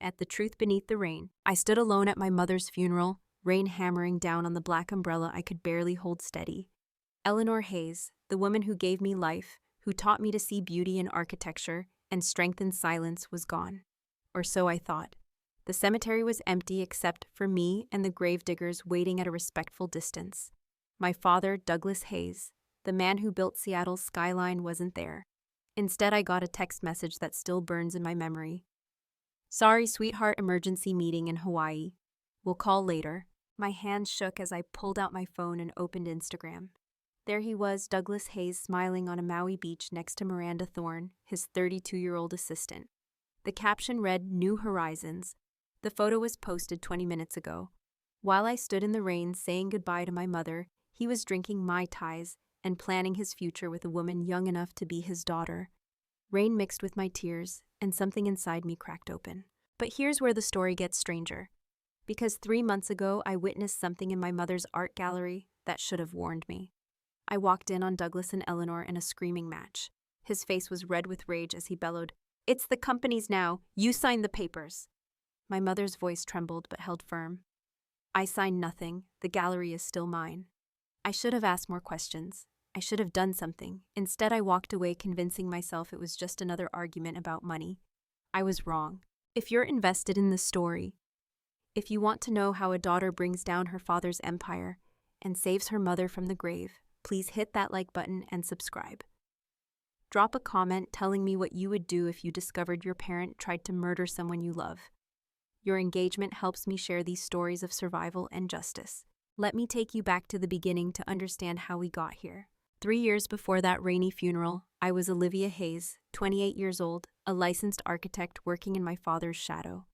at The Truth Beneath the Rain. I stood alone at my mother's funeral, rain hammering down on the black umbrella I could barely hold steady. Eleanor Hayes, the woman who gave me life, who taught me to see beauty in architecture and strength in silence, was gone. Or so I thought. The cemetery was empty except for me and the gravediggers waiting at a respectful distance. My father, Douglas Hayes, the man who built Seattle's skyline, wasn't there. Instead, I got a text message that still burns in my memory. "Sorry, sweetheart, emergency meeting in Hawaii. We'll call later." My hands shook as I pulled out my phone and opened Instagram. There he was, Douglas Hayes, smiling on a Maui beach next to Miranda Thorne, his 32-year-old assistant. The caption read, "New Horizons." The photo was posted 20 minutes ago. While I stood in the rain saying goodbye to my mother, he was drinking Mai Tais and planning his future with a woman young enough to be his daughter. Rain mixed with my tears, and something inside me cracked open. But here's where the story gets stranger. Because 3 months ago, I witnessed something in my mother's art gallery that should have warned me. I walked in on Douglas and Eleanor in a screaming match. His face was red with rage as he bellowed, "It's the company's now. You signed the papers." My mother's voice trembled but held firm. "I signed nothing. The gallery is still mine." I should have asked more questions. I should have done something. Instead, I walked away convincing myself it was just another argument about money. I was wrong. If you're invested in this story, if you want to know how a daughter brings down her father's empire and saves her mother from the grave, please hit that like button and subscribe. Drop a comment telling me what you would do if you discovered your parent tried to murder someone you love. Your engagement helps me share these stories of survival and justice. Let me take you back to the beginning to understand how we got here. 3 years before that rainy funeral, I was Olivia Hayes, 28 years old, a licensed architect working in my father's shadow.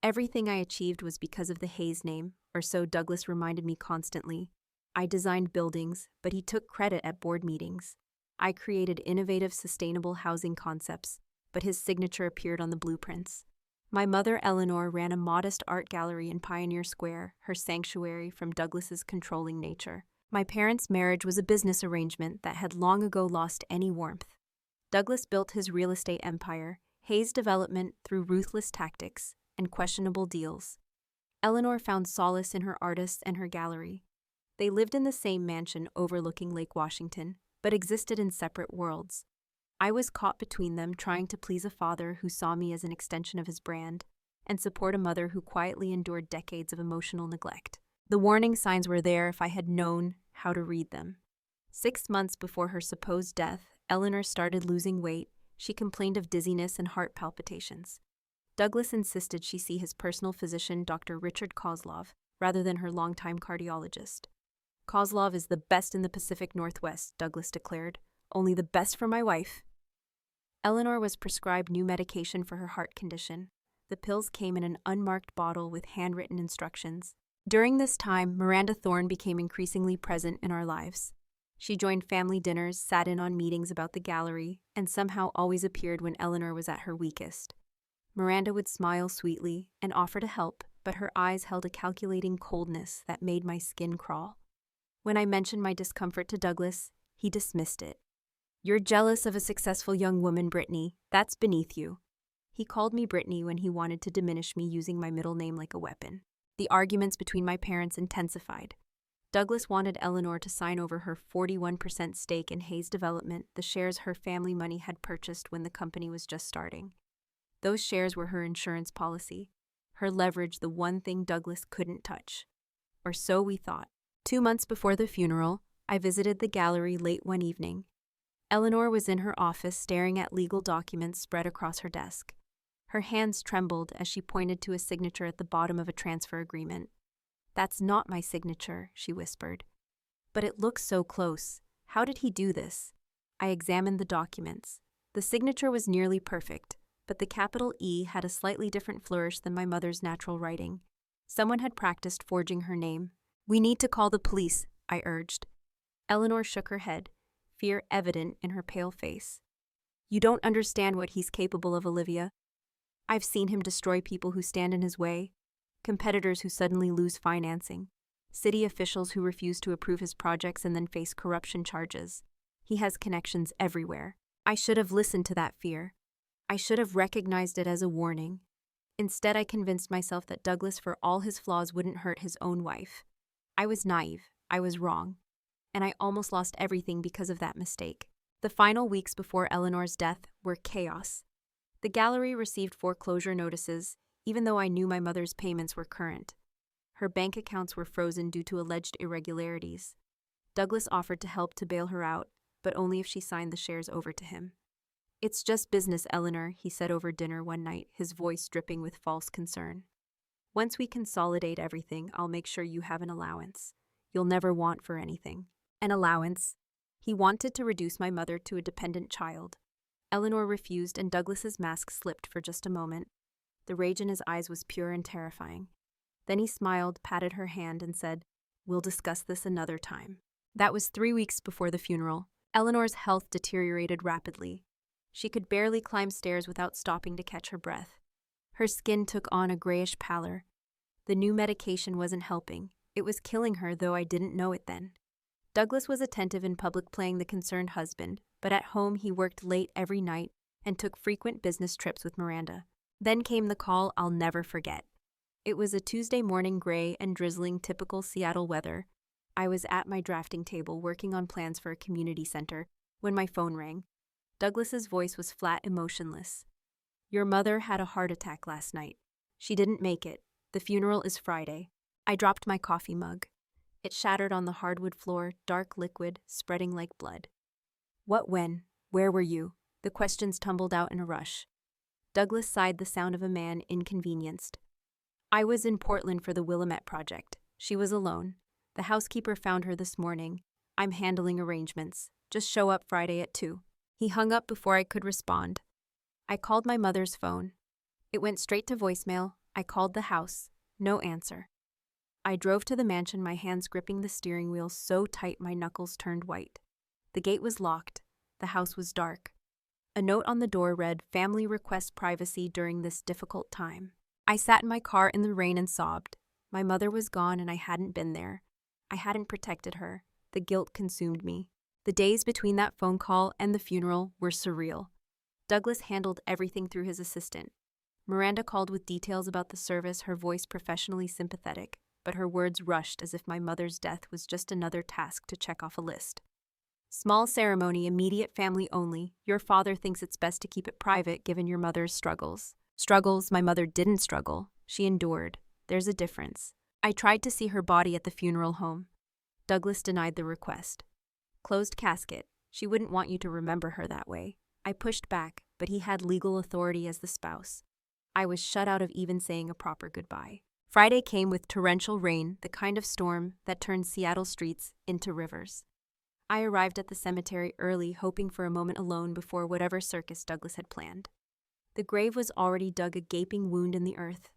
Everything I achieved was because of the Hayes name, or so Douglas reminded me constantly. I designed buildings, but he took credit at board meetings. I created innovative, sustainable housing concepts, but his signature appeared on the blueprints. My mother, Eleanor, ran a modest art gallery in Pioneer Square, her sanctuary from Douglas's controlling nature. My parents' marriage was a business arrangement that had long ago lost any warmth. Douglas built his real estate empire, Hayes Development, through ruthless tactics and questionable deals. Eleanor found solace in her artists and her gallery. They lived in the same mansion overlooking Lake Washington, but existed in separate worlds. I was caught between them, trying to please a father who saw me as an extension of his brand and support a mother who quietly endured decades of emotional neglect. The warning signs were there if I had known how to read them. 6 months before her supposed death, Eleanor started losing weight. She complained of dizziness and heart palpitations. Douglas insisted she see his personal physician, Dr. Richard Kozlov, rather than her longtime cardiologist. "Kozlov is the best in the Pacific Northwest," Douglas declared. "Only the best for my wife." Eleanor was prescribed new medication for her heart condition. The pills came in an unmarked bottle with handwritten instructions. During this time, Miranda Thorne became increasingly present in our lives. She joined family dinners, sat in on meetings about the gallery, and somehow always appeared when Eleanor was at her weakest. Miranda would smile sweetly and offer to help, but her eyes held a calculating coldness that made my skin crawl. When I mentioned my discomfort to Douglas, he dismissed it. "You're jealous of a successful young woman, Brittany. That's beneath you." He called me Brittany when he wanted to diminish me, using my middle name like a weapon. The arguments between my parents intensified. Douglas wanted Eleanor to sign over her 41% stake in Hayes Development, the shares her family money had purchased when the company was just starting. Those shares were her insurance policy, her leverage, the one thing Douglas couldn't touch. Or so we thought. 2 months before the funeral, I visited the gallery late one evening. Eleanor was in her office staring at legal documents spread across her desk. Her hands trembled as she pointed to a signature at the bottom of a transfer agreement. "That's not my signature," she whispered. "But it looks so close. How did he do this?" I examined the documents. The signature was nearly perfect, but the capital E had a slightly different flourish than my mother's natural writing. Someone had practiced forging her name. "We need to call the police," I urged. Eleanor shook her head, fear evident in her pale face. "You don't understand what he's capable of, Olivia. I've seen him destroy people who stand in his way, competitors who suddenly lose financing, city officials who refuse to approve his projects and then face corruption charges. He has connections everywhere. I should have listened to that fear. I should have recognized it as a warning. Instead, I convinced myself that Douglas, for all his flaws, wouldn't hurt his own wife. I was naive, I was wrong, and I almost lost everything because of that mistake. The final weeks before Eleanor's death were chaos. The gallery received foreclosure notices, even though I knew my mother's payments were current. Her bank accounts were frozen due to alleged irregularities. Douglas offered to help to bail her out, but only if she signed the shares over to him. "It's just business, Eleanor," he said over dinner one night, his voice dripping with false concern. "Once we consolidate everything, I'll make sure you have an allowance. You'll never want for anything." An allowance. He wanted to reduce my mother to a dependent child. Eleanor refused, and Douglas's mask slipped for just a moment. The rage in his eyes was pure and terrifying. Then he smiled, patted her hand, and said, "We'll discuss this another time." That was 3 weeks before the funeral. Eleanor's health deteriorated rapidly. She could barely climb stairs without stopping to catch her breath. Her skin took on a grayish pallor. The new medication wasn't helping. It was killing her, though I didn't know it then. Douglas was attentive in public, playing the concerned husband, but at home he worked late every night and took frequent business trips with Miranda. Then came the call I'll never forget. It was a Tuesday morning, gray and drizzling, typical Seattle weather. I was at my drafting table working on plans for a community center when my phone rang. Douglas's voice was flat, emotionless. "Your mother had a heart attack last night. She didn't make it. The funeral is Friday." I dropped my coffee mug. It shattered on the hardwood floor, dark liquid, spreading like blood. "What, when? Where were you?" The questions tumbled out in a rush. Douglas sighed, the sound of a man inconvenienced. "I was in Portland for the Willamette project. She was alone. The housekeeper found her this morning. I'm handling arrangements. Just show up Friday at 2. He hung up before I could respond. I called my mother's phone. It went straight to voicemail. I called the house. No answer. I drove to the mansion, my hands gripping the steering wheel so tight my knuckles turned white. The gate was locked. The house was dark. A note on the door read, "Family requests privacy during this difficult time." I sat in my car in the rain and sobbed. My mother was gone and I hadn't been there. I hadn't protected her. The guilt consumed me. The days between that phone call and the funeral were surreal. Douglas handled everything through his assistant. Miranda called with details about the service, her voice professionally sympathetic, but her words rushed as if my mother's death was just another task to check off a list. "Small ceremony, immediate family only. Your father thinks it's best to keep it private given your mother's struggles." Struggles? My mother didn't struggle. She endured. There's a difference. I tried to see her body at the funeral home. Douglas denied the request. "Closed casket. She wouldn't want you to remember her that way." I pushed back, but he had legal authority as the spouse. I was shut out of even saying a proper goodbye. Friday came with torrential rain, the kind of storm that turned Seattle streets into rivers. I arrived at the cemetery early, hoping for a moment alone before whatever circus Douglas had planned. The grave was already dug, a gaping wound in the earth.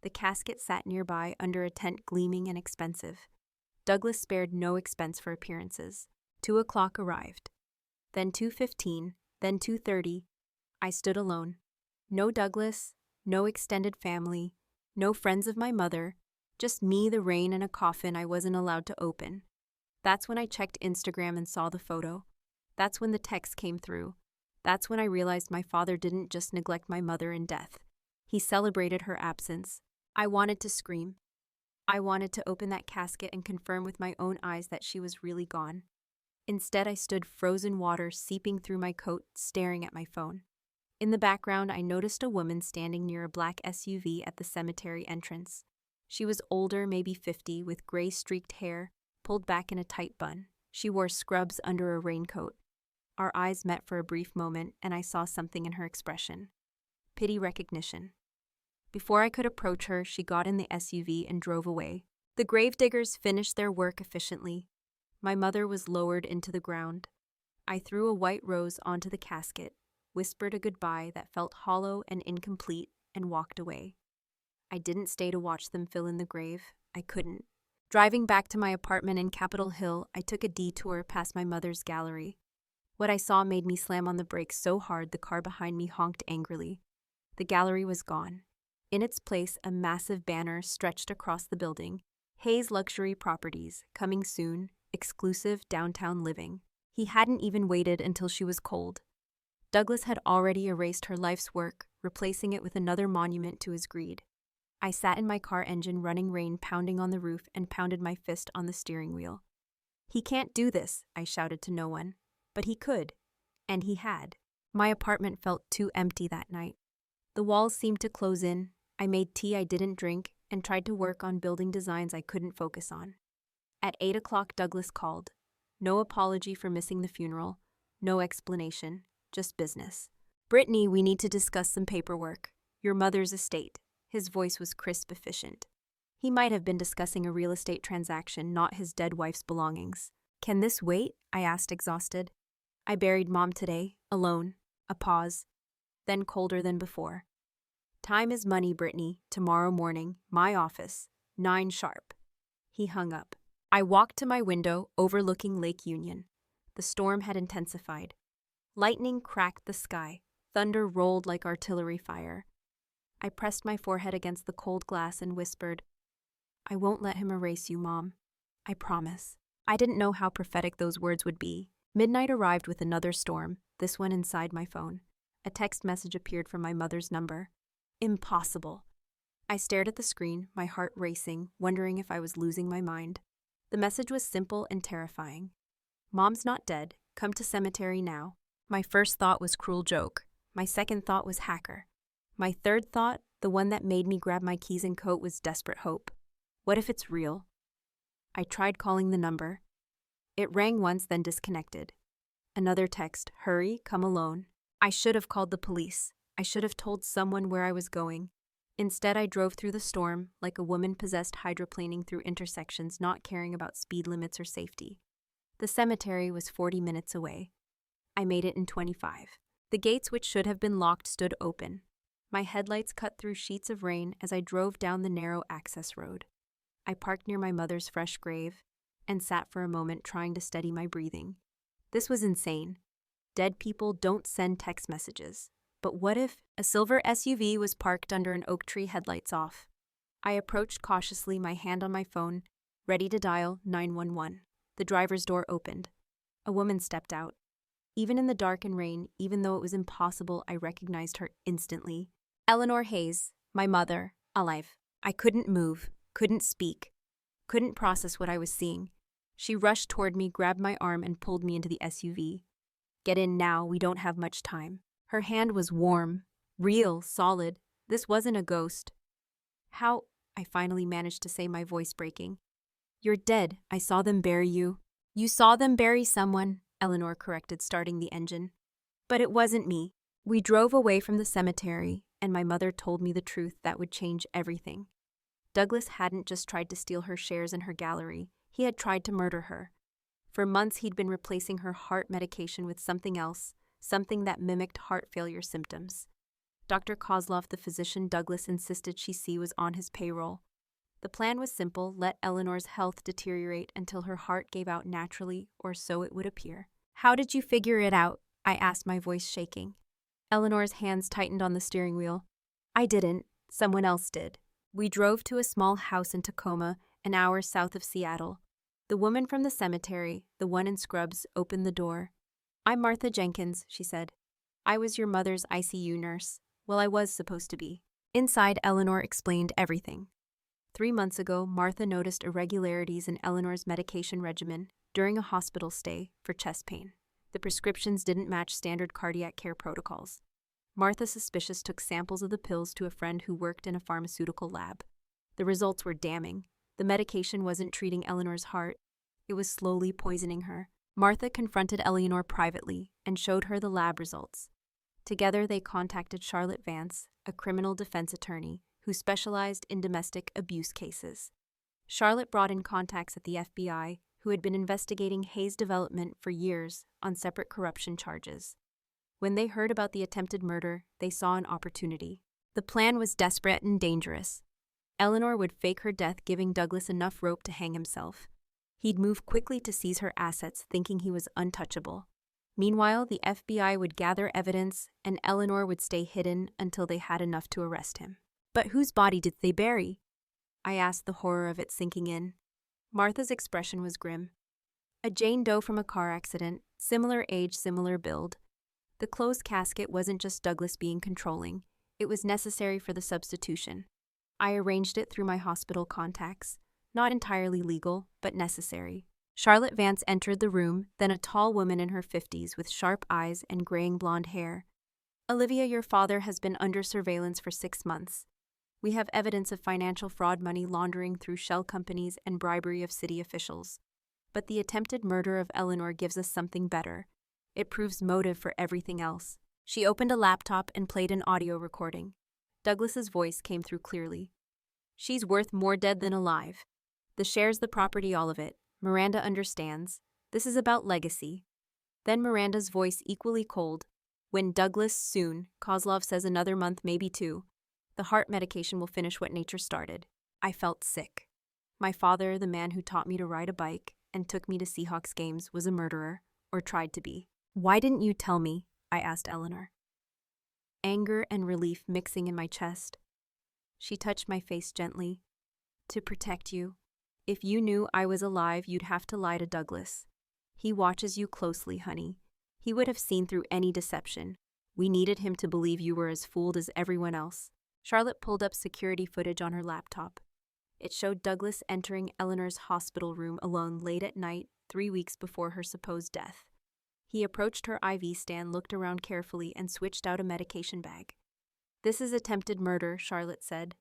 The casket sat nearby under a tent, gleaming and expensive. Douglas spared no expense for appearances. 2 o'clock arrived. Then 2:15, then 2:30. I stood alone. No Douglas, no extended family, no friends of my mother, just me, the rain, and a coffin I wasn't allowed to open. That's when I checked Instagram and saw the photo. That's when the text came through. That's when I realized my father didn't just neglect my mother in death. He celebrated her absence. I wanted to scream. I wanted to open that casket and confirm with my own eyes that she was really gone. Instead, I stood, frozen water seeping through my coat, staring at my phone. In the background, I noticed a woman standing near a black SUV at the cemetery entrance. She was older, maybe 50, with gray streaked hair, pulled back in a tight bun. She wore scrubs under a raincoat. Our eyes met for a brief moment, and I saw something in her expression. Pity, recognition. Before I could approach her, she got in the SUV and drove away. The gravediggers finished their work efficiently. My mother was lowered into the ground. I threw a white rose onto the casket, whispered a goodbye that felt hollow and incomplete, and walked away. I didn't stay to watch them fill in the grave. I couldn't. Driving back to my apartment in Capitol Hill, I took a detour past my mother's gallery. What I saw made me slam on the brakes so hard the car behind me honked angrily. The gallery was gone. In its place, a massive banner stretched across the building. Hayes Luxury Properties, coming soon, exclusive downtown living. He hadn't even waited until she was cold. Douglas had already erased her life's work, replacing it with another monument to his greed. I sat in my car engine, running rain pounding on the roof, and pounded my fist on the steering wheel. "He can't do this," I shouted to no one. But he could. And he had. My apartment felt too empty that night. The walls seemed to close in. I made tea I didn't drink and tried to work on building designs I couldn't focus on. At 8 o'clock, Douglas called. No apology for missing the funeral. No explanation. Just business. "Brittany, we need to discuss some paperwork. Your mother's estate." His voice was crisp, efficient. He might have been discussing a real estate transaction, not his dead wife's belongings. "Can this wait?" I asked, exhausted. "I buried Mom today, alone." A pause, then colder than before. "Time is money, Brittany. Tomorrow morning, my office, 9 sharp." He hung up. I walked to my window, overlooking Lake Union. The storm had intensified. Lightning cracked the sky. Thunder rolled like artillery fire. I pressed my forehead against the cold glass and whispered, "I won't let him erase you, Mom. I promise." I didn't know how prophetic those words would be. Midnight arrived with another storm, this one inside my phone. A text message appeared from my mother's number. Impossible. I stared at the screen, my heart racing, wondering if I was losing my mind. The message was simple and terrifying. "Mom's not dead. Come to cemetery now." My first thought was cruel joke. My second thought was hacker. My third thought, the one that made me grab my keys and coat, was desperate hope. What if it's real? I tried calling the number. It rang once, then disconnected. Another text, "Hurry, come alone." I should have called the police. I should have told someone where I was going. Instead, I drove through the storm like a woman possessed, hydroplaning through intersections, not caring about speed limits or safety. The cemetery was 40 minutes away. I made it in 25. The gates, which should have been locked, stood open. My headlights cut through sheets of rain as I drove down the narrow access road. I parked near my mother's fresh grave and sat for a moment, trying to steady my breathing. This was insane. Dead people don't send text messages. But what if a silver SUV was parked under an oak tree, headlights off? I approached cautiously, my hand on my phone, ready to dial 911. The driver's door opened. A woman stepped out. Even in the dark and rain, even though it was impossible, I recognized her instantly. Eleanor Hayes, my mother, alive. I couldn't move, couldn't speak, couldn't process what I was seeing. She rushed toward me, grabbed my arm, and pulled me into the SUV. "Get in now, we don't have much time." Her hand was warm, real, solid. This wasn't a ghost. "How?" I finally managed to say, my voice breaking. "You're dead. I saw them bury you." "You saw them bury someone," Eleanor corrected, starting the engine. "But it wasn't me." We drove away from the cemetery, and my mother told me the truth that would change everything. Douglas hadn't just tried to steal her shares in her gallery. He had tried to murder her. For months, he'd been replacing her heart medication with something else, something that mimicked heart failure symptoms. Dr. Kozlov, the physician Douglas insisted she see, was on his payroll. The plan was simple: let Eleanor's health deteriorate until her heart gave out naturally, or so it would appear. "How did you figure it out?" I asked, my voice shaking. Eleanor's hands tightened on the steering wheel. "I didn't. Someone else did." We drove to a small house in Tacoma, an hour south of Seattle. The woman from the cemetery, the one in scrubs, opened the door. "I'm Martha Jenkins," she said. "I was your mother's ICU nurse. Well, I was supposed to be." Inside, Eleanor explained everything. 3 months ago, Martha noticed irregularities in Eleanor's medication regimen during a hospital stay for chest pain. The prescriptions didn't match standard cardiac care protocols. Martha, suspicious, took samples of the pills to a friend who worked in a pharmaceutical lab. The results were damning. The medication wasn't treating Eleanor's heart. It was slowly poisoning her. Martha confronted Eleanor privately and showed her the lab results. Together, they contacted Charlotte Vance, a criminal defense attorney who specialized in domestic abuse cases. Charlotte brought in contacts at the FBI who had been investigating Hayes' development for years on separate corruption charges. When they heard about the attempted murder, they saw an opportunity. The plan was desperate and dangerous. Eleanor would fake her death, giving Douglas enough rope to hang himself. He'd move quickly to seize her assets, thinking he was untouchable. Meanwhile, the FBI would gather evidence, and Eleanor would stay hidden until they had enough to arrest him. "But whose body did they bury?" I asked, the horror of it sinking in. Martha's expression was grim. "A Jane Doe from a car accident, similar age, similar build. The closed casket wasn't just Douglas being controlling, it was necessary for the substitution. I arranged it through my hospital contacts. Not entirely legal, but necessary. Charlotte Vance entered the room, then a tall woman in her 50s with sharp eyes and graying blonde hair. Olivia, your father has been under surveillance for 6 months. We have evidence of financial fraud, money laundering through shell companies, and bribery of city officials. But the attempted murder of Eleanor gives us something better. It proves motive for everything else. She opened a laptop and played an audio recording. Douglas's voice came through clearly. She's worth more dead than alive. The shares, the property, all of it. Miranda understands. This is about legacy. Then Miranda's voice equally cold. When Douglas, soon, Kozlov says another month, maybe 2. The heart medication will finish what nature started. I felt sick. My father, the man who taught me to ride a bike and took me to Seahawks games, was a murderer, or tried to be. Why didn't you tell me? I asked Eleanor. Anger and relief mixing in my chest. She touched my face gently. To protect you. If you knew I was alive, you'd have to lie to Douglas. He watches you closely, honey. He would have seen through any deception. We needed him to believe you were as fooled as everyone else. Charlotte pulled up security footage on her laptop. It showed Douglas entering Eleanor's hospital room alone late at night, 3 weeks before her supposed death. He approached her IV stand, looked around carefully, and switched out a medication bag. This is attempted murder, Charlotte said.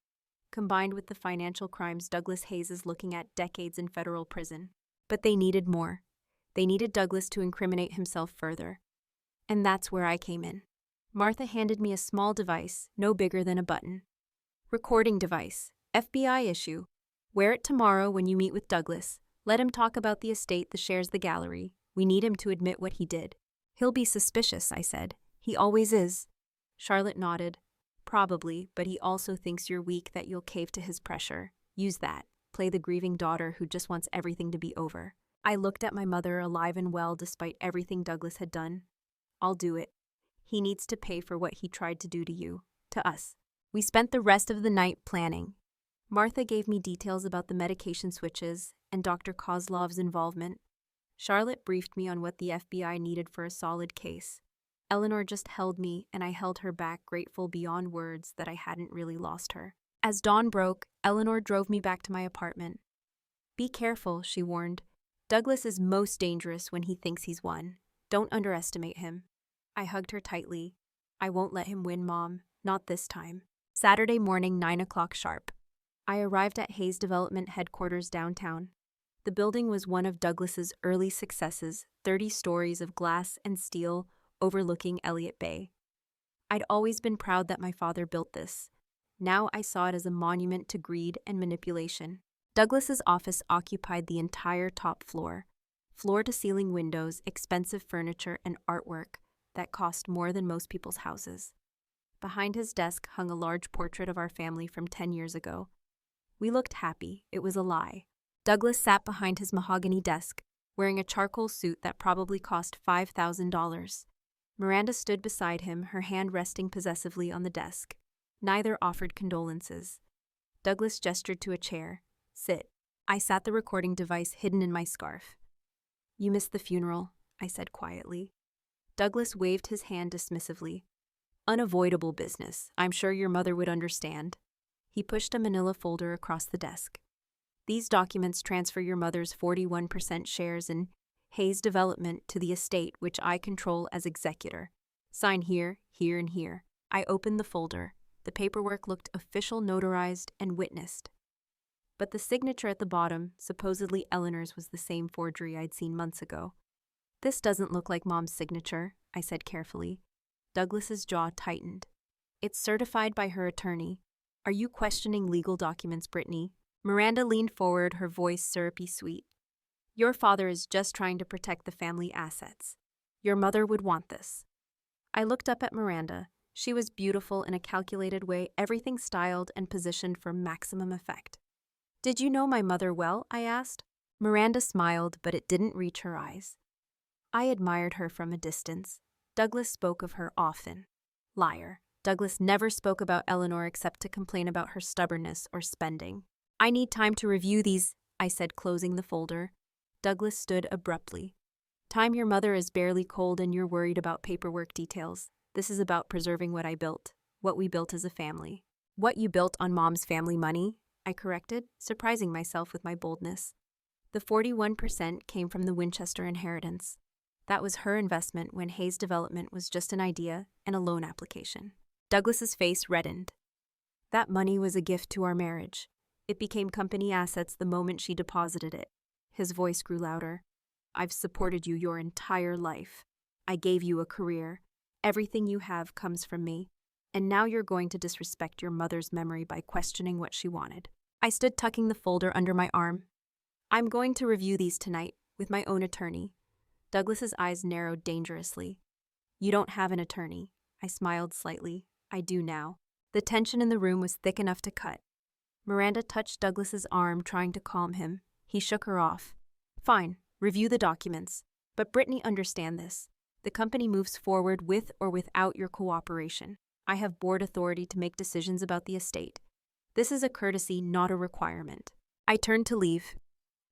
Combined with the financial crimes, Douglas Hayes is looking at decades in federal prison. But they needed more. They needed Douglas to incriminate himself further. And that's where I came in. Martha handed me a small device, no bigger than a button. Recording device. FBI issue. Wear it tomorrow when you meet with Douglas. Let him talk about the estate, the shares, the gallery. We need him to admit what he did. He'll be suspicious, I said. He always is. Charlotte nodded. Probably, but he also thinks you're weak, that you'll cave to his pressure. Use that. Play the grieving daughter who just wants everything to be over. I looked at my mother, alive and well despite everything Douglas had done. I'll do it. He needs to pay for what he tried to do to you, to us. We spent the rest of the night planning. Martha gave me details about the medication switches and Dr. Kozlov's involvement. Charlotte briefed me on what the FBI needed for a solid case. Eleanor just held me, and I held her back, grateful beyond words that I hadn't really lost her. As dawn broke, Eleanor drove me back to my apartment. Be careful, she warned. Douglas is most dangerous when he thinks he's won. Don't underestimate him. I hugged her tightly. I won't let him win, Mom. Not this time. Saturday morning, 9 o'clock sharp. I arrived at Hayes Development headquarters downtown. The building was one of Douglas's early successes, 30 stories of glass and steel overlooking Elliott Bay. I'd always been proud that my father built this. Now I saw it as a monument to greed and manipulation. Douglas's office occupied the entire top floor. Floor-to-ceiling windows, expensive furniture, and artwork that cost more than most people's houses. Behind his desk hung a large portrait of our family from 10 years ago. We looked happy. It was a lie. Douglas sat behind his mahogany desk, wearing a charcoal suit that probably cost $5,000. Miranda stood beside him, her hand resting possessively on the desk. Neither offered condolences. Douglas gestured to a chair. Sit. I sat, the recording device hidden in my scarf. You missed the funeral, I said quietly. Douglas waved his hand dismissively. Unavoidable business. I'm sure your mother would understand. He pushed a manila folder across the desk. These documents transfer your mother's 41% shares in Hayes Development to the estate, which I control as executor. Sign here, here, and here. I opened the folder. The paperwork looked official, notarized, and witnessed. But the signature at the bottom, supposedly Eleanor's, was the same forgery I'd seen months ago. This doesn't look like Mom's signature, I said carefully. Douglas's jaw tightened. It's certified by her attorney. Are you questioning legal documents, Brittany? Miranda leaned forward, her voice syrupy sweet. Your father is just trying to protect the family assets. Your mother would want this. I looked up at Miranda. She was beautiful in a calculated way, everything styled and positioned for maximum effect. Did you know my mother well? I asked. Miranda smiled, but it didn't reach her eyes. I admired her from a distance. Douglas spoke of her often. Liar. Douglas never spoke about Eleanor except to complain about her stubbornness or spending. I need time to review these, I said, closing the folder. Douglas stood abruptly. Time your mother is barely cold and you're worried about paperwork details. This is about preserving what I built, what we built as a family. What you built on Mom's family money, I corrected, surprising myself with my boldness. The 41% came from the Winchester inheritance. That was her investment when Hayes Development was just an idea and a loan application. Douglas's face reddened. That money was a gift to our marriage. It became company assets the moment she deposited it. His voice grew louder. I've supported you your entire life. I gave you a career. Everything you have comes from me. And now you're going to disrespect your mother's memory by questioning what she wanted. I stood tucking the folder under my arm. I'm going to review these tonight with my own attorney. Douglas's eyes narrowed dangerously. You don't have an attorney. I smiled slightly. I do now. The tension in the room was thick enough to cut. Miranda touched Douglas's arm, trying to calm him. He shook her off. Fine, review the documents. But Brittany, understand this. The company moves forward with or without your cooperation. I have board authority to make decisions about the estate. This is a courtesy, not a requirement. I turned to leave.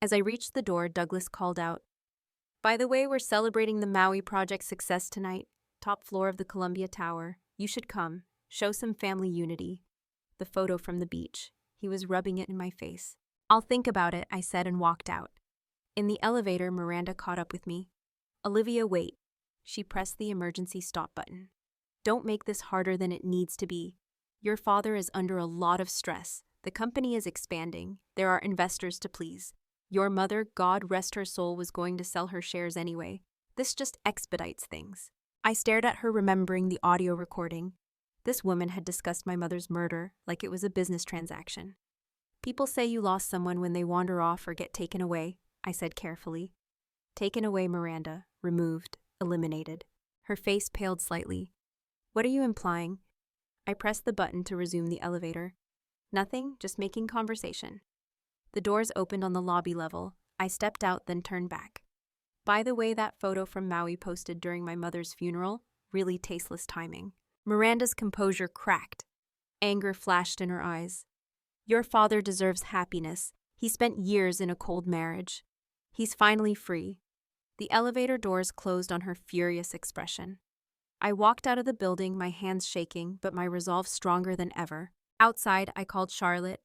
As I reached the door, Douglas called out, By the way, we're celebrating the Maui project's success tonight. Top floor of the Columbia Tower. You should come. Show some family unity. The photo from the beach. He was rubbing it in my face. I'll think about it, I said and walked out. In the elevator, Miranda caught up with me. Olivia, wait. She pressed the emergency stop button. Don't make this harder than it needs to be. Your father is under a lot of stress. The company is expanding. There are investors to please. Your mother, God rest her soul, was going to sell her shares anyway. This just expedites things. I stared at her, remembering the audio recording. This woman had discussed my mother's murder like it was a business transaction. People say you lost someone when they wander off or get taken away, I said carefully. Taken away, Miranda. Removed. Eliminated. Her face paled slightly. What are you implying? I pressed the button to resume the elevator. Nothing, just making conversation. The doors opened on the lobby level. I stepped out, then turned back. By the way, that photo from Maui posted during my mother's funeral, really tasteless timing. Miranda's composure cracked. Anger flashed in her eyes. Your father deserves happiness. He spent years in a cold marriage. He's finally free. The elevator doors closed on her furious expression. I walked out of the building, my hands shaking, but my resolve stronger than ever. Outside, I called Charlotte.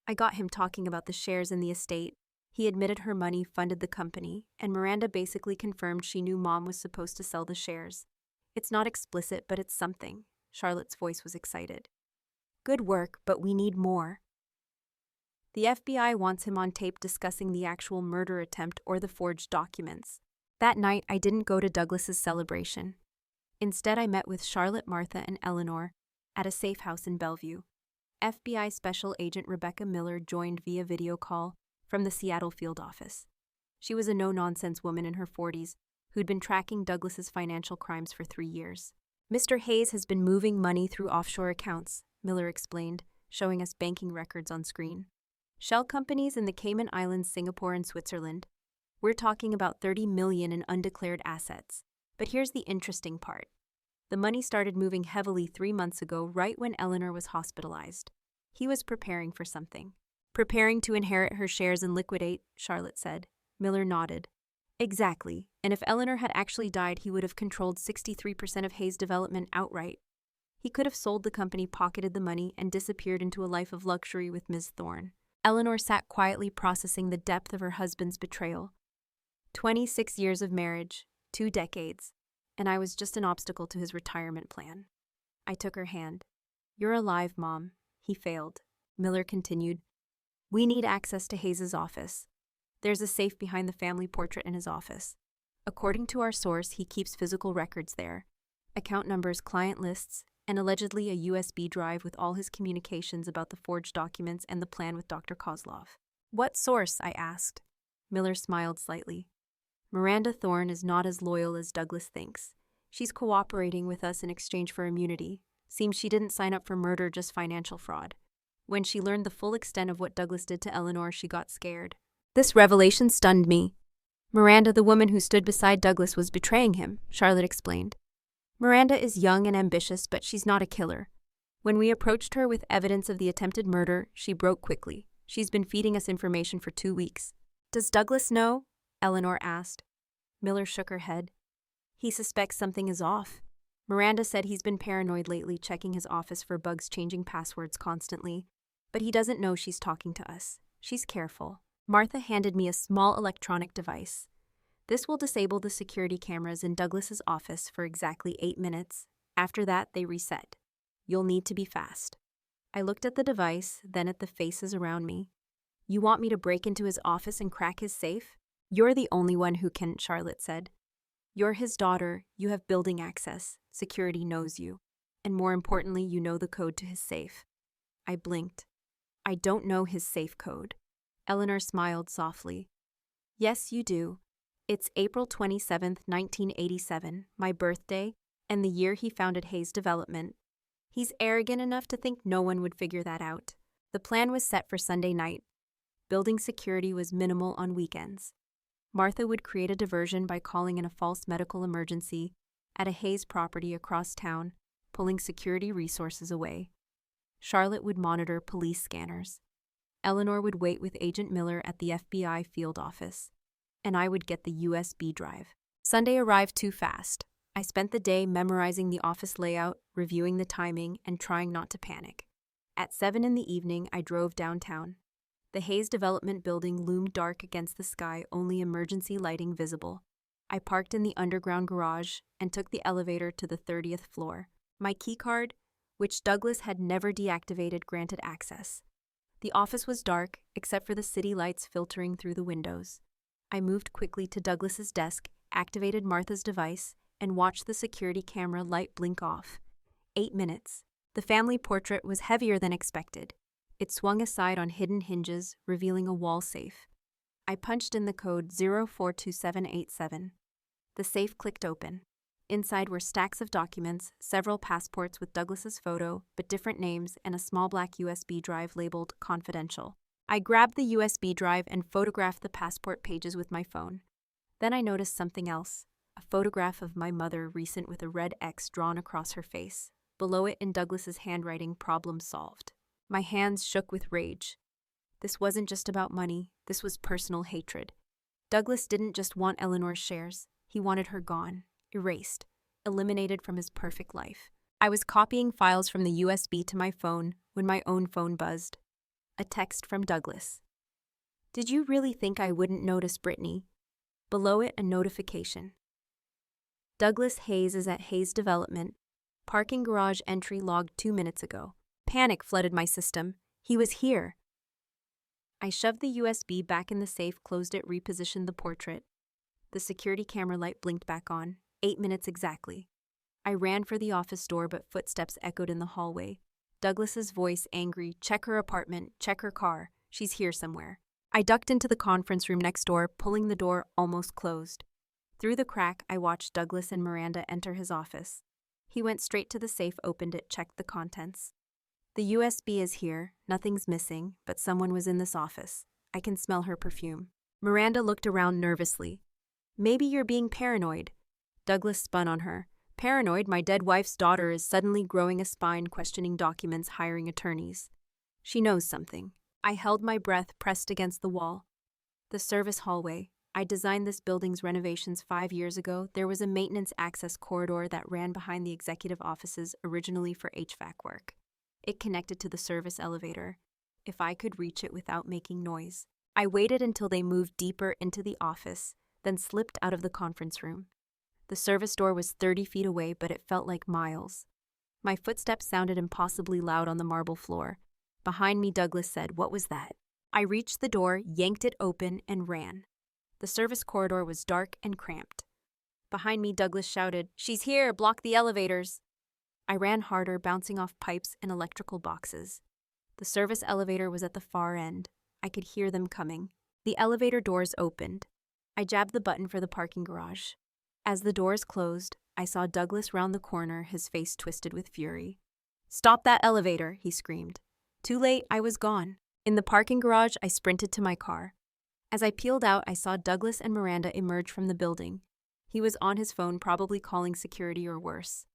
I got him talking about the shares in the estate. He admitted her money funded the company, and Miranda basically confirmed she knew Mom was supposed to sell the shares. It's not explicit, but it's something. Charlotte's voice was excited. Good work, but we need more. The FBI wants him on tape discussing the actual murder attempt or the forged documents. That night, I didn't go to Douglas's celebration. Instead, I met with Charlotte, Martha, and Eleanor at a safe house in Bellevue. FBI Special Agent Rebecca Miller joined via video call from the Seattle field office. She was a no-nonsense woman in her 40s who'd been tracking Douglas's financial crimes for 3 years. Mr. Hayes has been moving money through offshore accounts, Miller explained, showing us banking records on screen. Shell companies in the Cayman Islands, Singapore, and Switzerland. We're talking about $30 million in undeclared assets. But here's the interesting part. The money started moving heavily 3 months ago, right when Eleanor was hospitalized. He was preparing for something. Preparing to inherit her shares and liquidate, Charlotte said. Miller nodded. Exactly, and if Eleanor had actually died, he would have controlled 63% of Hayes Development outright. He could have sold the company, pocketed the money, and disappeared into a life of luxury with Ms. Thorne. Eleanor sat quietly processing the depth of her husband's betrayal. 26 years of marriage, 2 decades, and I was just an obstacle to his retirement plan. I took her hand. You're alive, Mom. He failed. Miller continued. We need access to Hayes's office. There's a safe behind the family portrait in his office. According to our source, he keeps physical records there. Account numbers, client lists, and allegedly a USB drive with all his communications about the forged documents and the plan with Dr. Kozlov. What source? I asked. Miller smiled slightly. Miranda Thorne is not as loyal as Douglas thinks. She's cooperating with us in exchange for immunity. Seems she didn't sign up for murder, just financial fraud. When she learned the full extent of what Douglas did to Eleanor, she got scared. This revelation stunned me. Miranda, the woman who stood beside Douglas, was betraying him, Charlotte explained. Miranda is young and ambitious, but she's not a killer. When we approached her with evidence of the attempted murder, she broke quickly. She's been feeding us information for 2 weeks. Does Douglas know? Eleanor asked. Miller shook her head. He suspects something is off. Miranda said he's been paranoid lately, checking his office for bugs, changing passwords constantly. But he doesn't know she's talking to us. She's careful. Martha handed me a small electronic device. This will disable the security cameras in Douglas's office for exactly 8 minutes. After that, they reset. You'll need to be fast. I looked at the device, then at the faces around me. You want me to break into his office and crack his safe? You're the only one who can, Charlotte said. You're his daughter, you have building access, security knows you. And more importantly, you know the code to his safe. I blinked. I don't know his safe code. Eleanor smiled softly. Yes, you do. It's April 27th, 1987, my birthday, and the year he founded Hayes Development. He's arrogant enough to think no one would figure that out. The plan was set for Sunday night. Building security was minimal on weekends. Martha would create a diversion by calling in a false medical emergency at a Hayes property across town, pulling security resources away. Charlotte would monitor police scanners. Eleanor would wait with Agent Miller at the FBI field office, and I would get the USB drive. Sunday arrived too fast. I spent the day memorizing the office layout, reviewing the timing, and trying not to panic. At 7 in the evening, I drove downtown. The Hayes Development building loomed dark against the sky, only emergency lighting visible. I parked in the underground garage and took the elevator to the 30th floor. My keycard, which Douglas had never deactivated, granted access. The office was dark, except for the city lights filtering through the windows. I moved quickly to Douglas's desk, activated Martha's device, and watched the security camera light blink off. 8 minutes. The family portrait was heavier than expected. It swung aside on hidden hinges, revealing a wall safe. I punched in the code 042787. The safe clicked open. Inside were stacks of documents, several passports with Douglas's photo, but different names, and a small black USB drive labeled confidential. I grabbed the USB drive and photographed the passport pages with my phone. Then I noticed something else. A photograph of my mother, recent, with a red X drawn across her face. Below it, in Douglas's handwriting, problem solved. My hands shook with rage. This wasn't just about money, this was personal hatred. Douglas didn't just want Eleanor's shares, he wanted her gone, erased, eliminated from his perfect life. I was copying files from the USB to my phone when my own phone buzzed. A text from Douglas. Did you really think I wouldn't notice, Brittany? Below it, a notification. Douglas Hayes is at Hayes Development. Parking garage entry logged 2 minutes ago. Panic flooded my system. He was here. I shoved the USB back in the safe, closed it, repositioned the portrait. The security camera light blinked back on. 8 minutes exactly. I ran for the office door, but footsteps echoed in the hallway. Douglas's voice, angry. Check her apartment, check her car. She's here somewhere. I ducked into the conference room next door, pulling the door almost closed. Through the crack, I watched Douglas and Miranda enter his office. He went straight to the safe, opened it, checked the contents. The USB is here, nothing's missing, but someone was in this office. I can smell her perfume. Miranda looked around nervously. Maybe you're being paranoid. Douglas spun on her. Paranoid? My dead wife's daughter is suddenly growing a spine, questioning documents, hiring attorneys. She knows something. I held my breath, pressed against the wall. The service hallway. I designed this building's renovations 5 years ago. There was a maintenance access corridor that ran behind the executive offices, originally for HVAC work. It connected to the service elevator, if I could reach it without making noise. I waited until they moved deeper into the office, then slipped out of the conference room. The service door was 30 feet away, but it felt like miles. My footsteps sounded impossibly loud on the marble floor. Behind me, Douglas said, "What was that?" I reached the door, yanked it open, and ran. The service corridor was dark and cramped. Behind me, Douglas shouted, "She's here! Block the elevators!" I ran harder, bouncing off pipes and electrical boxes. The service elevator was at the far end. I could hear them coming. The elevator doors opened. I jabbed the button for the parking garage. As the doors closed, I saw Douglas round the corner, his face twisted with fury. "Stop that elevator!" he screamed. Too late, I was gone. In the parking garage, I sprinted to my car. As I peeled out, I saw Douglas and Miranda emerge from the building. He was on his phone, probably calling security or worse.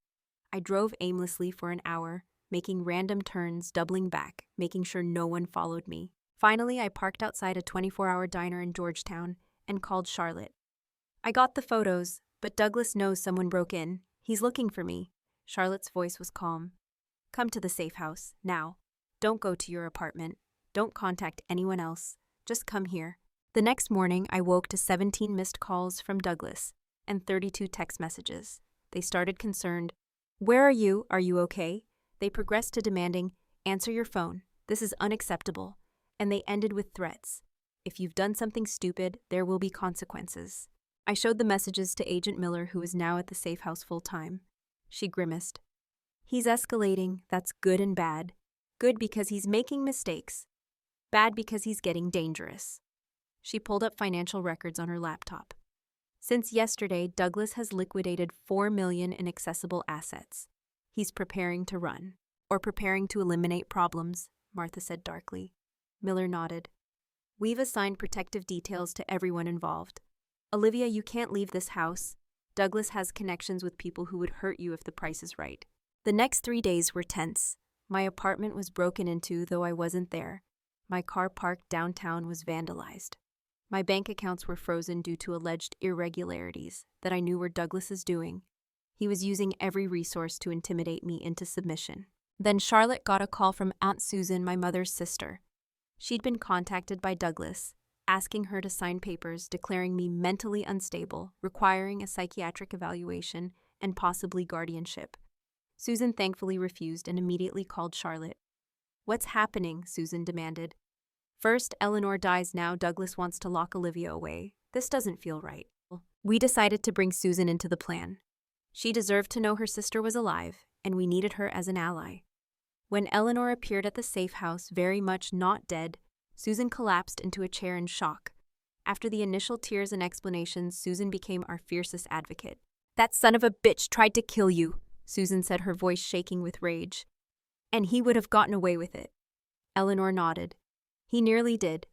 I drove aimlessly for an hour, making random turns, doubling back, making sure no one followed me. Finally, I parked outside a 24-hour diner in Georgetown and called Charlotte. I got the photos, but Douglas knows someone broke in. He's looking for me. Charlotte's voice was calm. Come to the safe house, now. Don't go to your apartment. Don't contact anyone else. Just come here. The next morning, I woke to 17 missed calls from Douglas and 32 text messages. They started concerned. Where are you? Are you okay? They progressed to demanding, answer your phone. This is unacceptable. And they ended with threats. If you've done something stupid, there will be consequences. I showed the messages to Agent Miller, who is now at the safe house full-time. She grimaced. He's escalating. That's good and bad. Good because he's making mistakes. Bad because he's getting dangerous. She pulled up financial records on her laptop. Since yesterday, Douglas has liquidated $4 million in accessible assets. He's preparing to run. Or preparing to eliminate problems, Martha said darkly. Miller nodded. We've assigned protective details to everyone involved. Olivia, you can't leave this house. Douglas has connections with people who would hurt you if the price is right. The next 3 days were tense. My apartment was broken into, though I wasn't there. My car parked downtown was vandalized. My bank accounts were frozen due to alleged irregularities that I knew were Douglas's doing. He was using every resource to intimidate me into submission. Then Charlotte got a call from Aunt Susan, my mother's sister. She'd been contacted by Douglas, asking her to sign papers declaring me mentally unstable, requiring a psychiatric evaluation, and possibly guardianship. Susan thankfully refused and immediately called Charlotte. What's happening? Susan demanded. First, Eleanor dies now. Douglas wants to lock Olivia away. This doesn't feel right. We decided to bring Susan into the plan. She deserved to know her sister was alive, and we needed her as an ally. When Eleanor appeared at the safe house, very much not dead, Susan collapsed into a chair in shock. After the initial tears and explanations, Susan became our fiercest advocate. That son of a bitch tried to kill you, Susan said, her voice shaking with rage. And he would have gotten away with it. Eleanor nodded. He nearly did.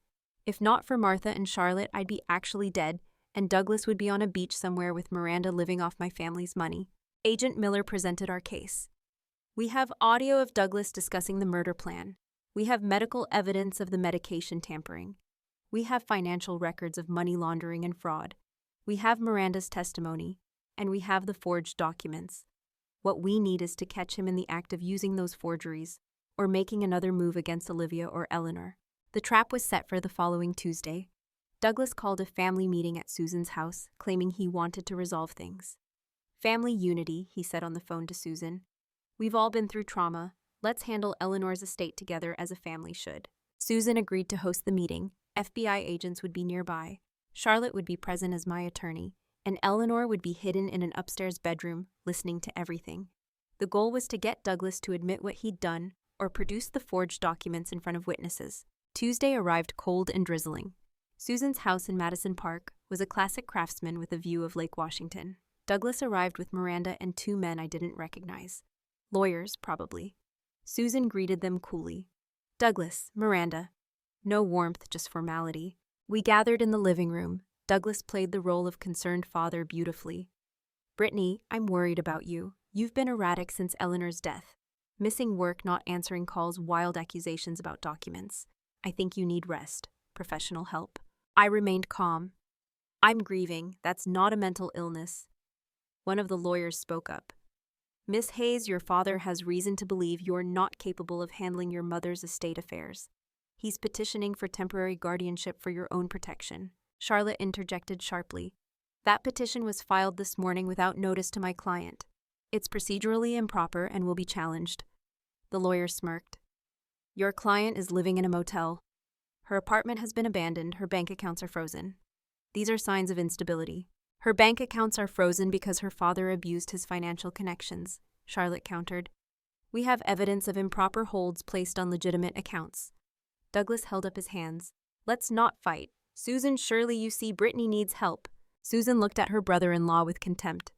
If not for Martha and Charlotte, I'd be actually dead, and Douglas would be on a beach somewhere with Miranda living off my family's money. Agent Miller presented our case. We have audio of Douglas discussing the murder plan. We have medical evidence of the medication tampering. We have financial records of money laundering and fraud. We have Miranda's testimony, and we have the forged documents. What we need is to catch him in the act of using those forgeries, or making another move against Olivia or Eleanor. The trap was set for the following Tuesday. Douglas called a family meeting at Susan's house, claiming he wanted to resolve things. Family unity, he said on the phone to Susan. We've all been through trauma. Let's handle Eleanor's estate together as a family should. Susan agreed to host the meeting. FBI agents would be nearby. Charlotte would be present as my attorney, and Eleanor would be hidden in an upstairs bedroom, listening to everything. The goal was to get Douglas to admit what he'd done or produce the forged documents in front of witnesses. Tuesday arrived cold and drizzling. Susan's house in Madison Park was a classic craftsman with a view of Lake Washington. Douglas arrived with Miranda and 2 men I didn't recognize. Lawyers, probably. Susan greeted them coolly. Douglas, Miranda. No warmth, just formality. We gathered in the living room. Douglas played the role of concerned father beautifully. Brittany, I'm worried about you. You've been erratic since Eleanor's death. Missing work, not answering calls, wild accusations about documents. I think you need rest, professional help. I remained calm. I'm grieving. That's not a mental illness. One of the lawyers spoke up. Miss Hayes, your father has reason to believe you're not capable of handling your mother's estate affairs. He's petitioning for temporary guardianship for your own protection. Charlotte interjected sharply. That petition was filed this morning without notice to my client. It's procedurally improper and will be challenged. The lawyer smirked. Your client is living in a motel. Her apartment has been abandoned. Her bank accounts are frozen. These are signs of instability. Her bank accounts are frozen because her father abused his financial connections, Charlotte countered. We have evidence of improper holds placed on legitimate accounts. Douglas held up his hands. Let's not fight. Susan, surely you see Brittany needs help. Susan looked at her brother-in-law with contempt.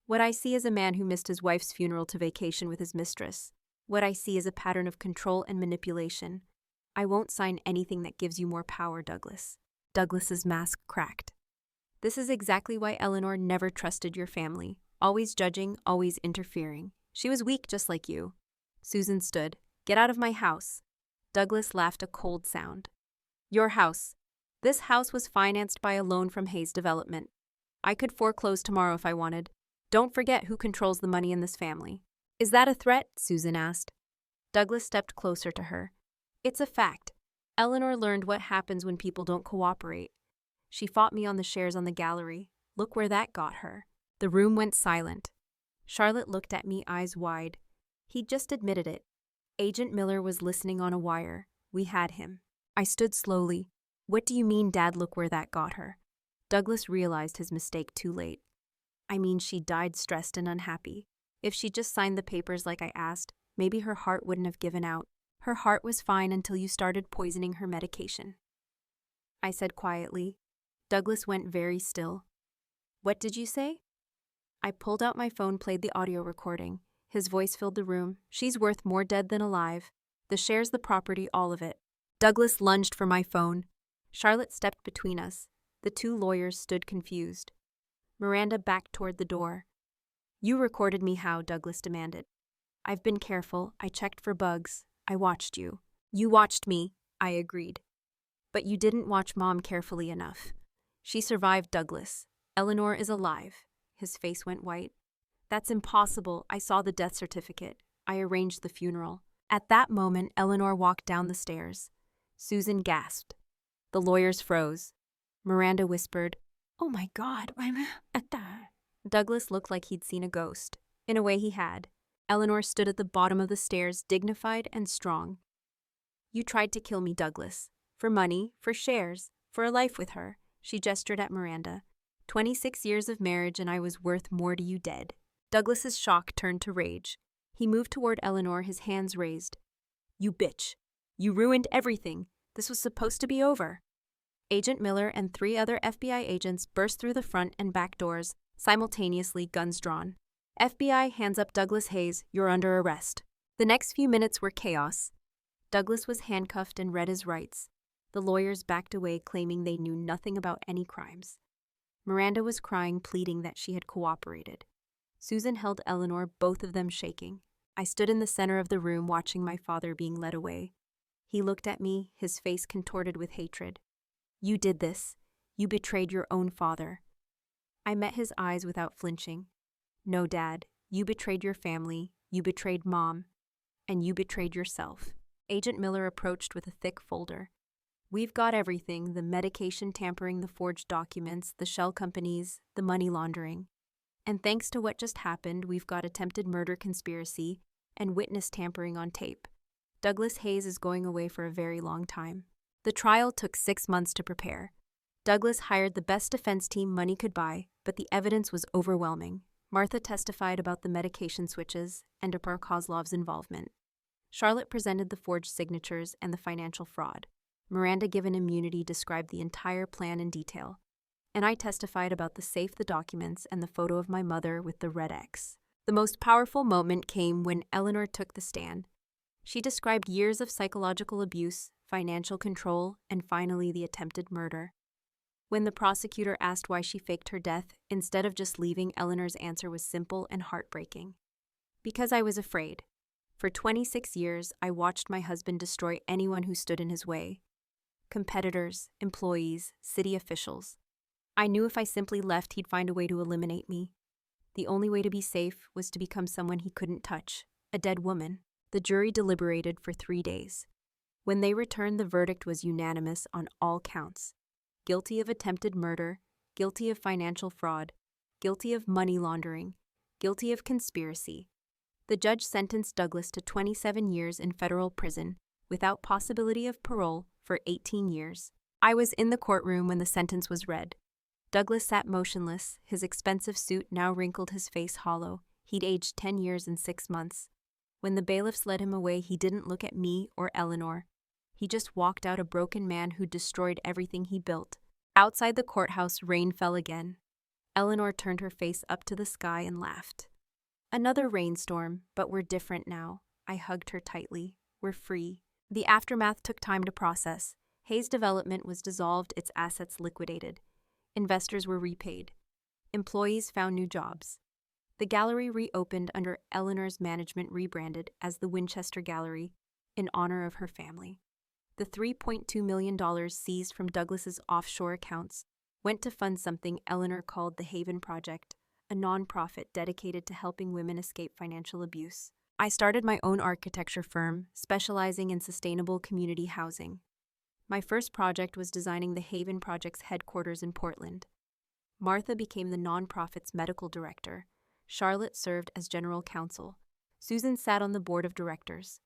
What I see is a man who missed his wife's funeral to vacation with his mistress. What I see is a pattern of control and manipulation. I won't sign anything that gives you more power, Douglas. Douglas's mask cracked. This is exactly why Eleanor never trusted your family. Always judging, always interfering. She was weak just like you. Susan stood. Get out of my house. Douglas laughed a cold sound. Your house. This house was financed by a loan from Hayes Development. I could foreclose tomorrow if I wanted. Don't forget who controls the money in this family. Is that a threat? Susan asked. Douglas stepped closer to her. It's a fact. Eleanor learned what happens when people don't cooperate. She fought me on the shares on the gallery. Look where that got her. The room went silent. Charlotte looked at me, eyes wide. He'd just admitted it. Agent Miller was listening on a wire. We had him. I stood slowly. What do you mean, Dad, look where that got her? Douglas realized his mistake too late. I mean, she died stressed and unhappy. If she just signed the papers like I asked, maybe her heart wouldn't have given out. Her heart was fine until you started poisoning her medication. I said quietly. Douglas went very still. What did you say? I pulled out my phone, played the audio recording. His voice filled the room. She's worth more dead than alive. The shares, the property, all of it. Douglas lunged for my phone. Charlotte stepped between us. The two lawyers stood confused. Miranda backed toward the door. You recorded me how? Douglas demanded. I've been careful. I checked for bugs. I watched you. You watched me, I agreed. But you didn't watch Mom carefully enough. She survived, Douglas. Eleanor is alive. His face went white. That's impossible. I saw the death certificate. I arranged the funeral. At that moment, Eleanor walked down the stairs. Susan gasped. The lawyers froze. Miranda whispered, Oh my God, I'm at that. Douglas looked like he'd seen a ghost. In a way, he had. Eleanor stood at the bottom of the stairs, dignified and strong. You tried to kill me, Douglas. For money, for shares, for a life with her. She gestured at Miranda. 26 years of marriage and I was worth more to you dead. Douglas's shock turned to rage. He moved toward Eleanor, his hands raised. You bitch. You ruined everything. This was supposed to be over. Agent Miller and 3 other FBI agents burst through the front and back doors, simultaneously, guns drawn. FBI hands up Douglas Hayes, you're under arrest. The next few minutes were chaos. Douglas was handcuffed and read his rights. The lawyers backed away, claiming they knew nothing about any crimes. Miranda was crying, pleading that she had cooperated. Susan held Eleanor, both of them shaking. I stood in the center of the room watching my father being led away. He looked at me, his face contorted with hatred. You did this. You betrayed your own father. I met his eyes without flinching. No, Dad, you betrayed your family, you betrayed Mom, and you betrayed yourself. Agent Miller approached with a thick folder. We've got everything, the medication tampering, the forged documents, the shell companies, the money laundering. And thanks to what just happened, we've got attempted murder conspiracy and witness tampering on tape. Douglas Hayes is going away for a very long time. The trial took 6 months to prepare. Douglas hired the best defense team money could buy, but the evidence was overwhelming. Martha testified about the medication switches and Dupar Kozlov's involvement. Charlotte presented the forged signatures and the financial fraud. Miranda, given immunity, described the entire plan in detail. And I testified about the safe, the documents, and the photo of my mother with the red X. The most powerful moment came when Eleanor took the stand. She described years of psychological abuse, financial control, and finally the attempted murder. When the prosecutor asked why she faked her death, instead of just leaving, Eleanor's answer was simple and heartbreaking. Because I was afraid. For 26 years, I watched my husband destroy anyone who stood in his way. Competitors, employees, city officials. I knew if I simply left, he'd find a way to eliminate me. The only way to be safe was to become someone he couldn't touch, a dead woman. The jury deliberated for 3 days. When they returned, the verdict was unanimous on all counts. Guilty of attempted murder, guilty of financial fraud, guilty of money laundering, guilty of conspiracy. The judge sentenced Douglas to 27 years in federal prison, without possibility of parole, for 18 years. I was in the courtroom when the sentence was read. Douglas sat motionless, his expensive suit now wrinkled, his face hollow. He'd aged 10 years and 6 months. When the bailiffs led him away, he didn't look at me or Eleanor. He just walked out, a broken man who destroyed everything he built. Outside the courthouse, rain fell again. Eleanor turned her face up to the sky and laughed. Another rainstorm, but we're different now. I hugged her tightly. We're free. The aftermath took time to process. Hayes Development was dissolved, its assets liquidated. Investors were repaid. Employees found new jobs. The gallery reopened under Eleanor's management, rebranded as the Winchester Gallery in honor of her family. The $3.2 million seized from Douglas's offshore accounts went to fund something Eleanor called the Haven Project, a nonprofit dedicated to helping women escape financial abuse. I started my own architecture firm, specializing in sustainable community housing. My first project was designing the Haven Project's headquarters in Portland. Martha became the nonprofit's medical director. Charlotte served as general counsel. Susan sat on the board of directors.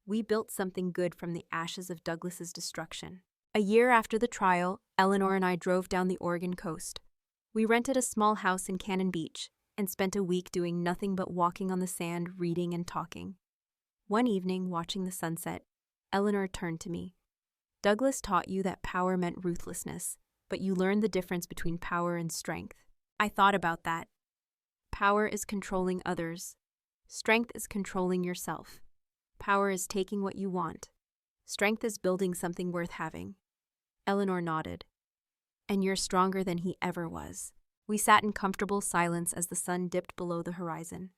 We built something good from the ashes of Douglas's destruction. A year after the trial, Eleanor and I drove down the Oregon coast. We rented a small house in Cannon Beach and spent a week doing nothing but walking on the sand, reading and talking. One evening, watching the sunset, Eleanor turned to me. Douglas taught you that power meant ruthlessness, but you learned the difference between power and strength. I thought about that. Power is controlling others. Strength is controlling yourself. Power is taking what you want. Strength is building something worth having. Eleanor nodded. And you're stronger than he ever was. We sat in comfortable silence as the sun dipped below the horizon.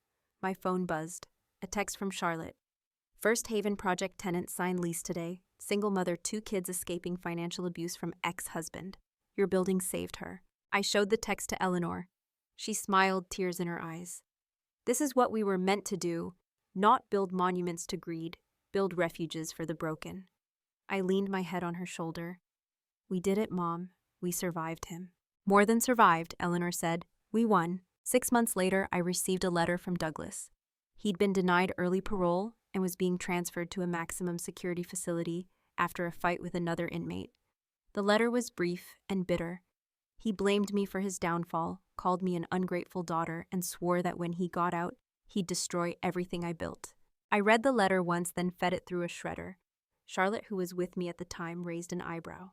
My phone buzzed. A text from Charlotte. First Haven Project tenant signed lease today. Single mother, 2 kids escaping financial abuse from ex-husband. Your building saved her. I showed the text to Eleanor. She smiled, tears in her eyes. This is what we were meant to do, not build monuments to greed, build refuges for the broken. I leaned my head on her shoulder. We did it, Mom. We survived him. More than survived, Eleanor said. We won. 6 months later, I received a letter from Douglas. He'd been denied early parole and was being transferred to a maximum security facility after a fight with another inmate. The letter was brief and bitter. He blamed me for his downfall, called me an ungrateful daughter, and swore that when he got out, he'd destroy everything I built. I read the letter once, then fed it through a shredder. Charlotte, who was with me at the time, raised an eyebrow.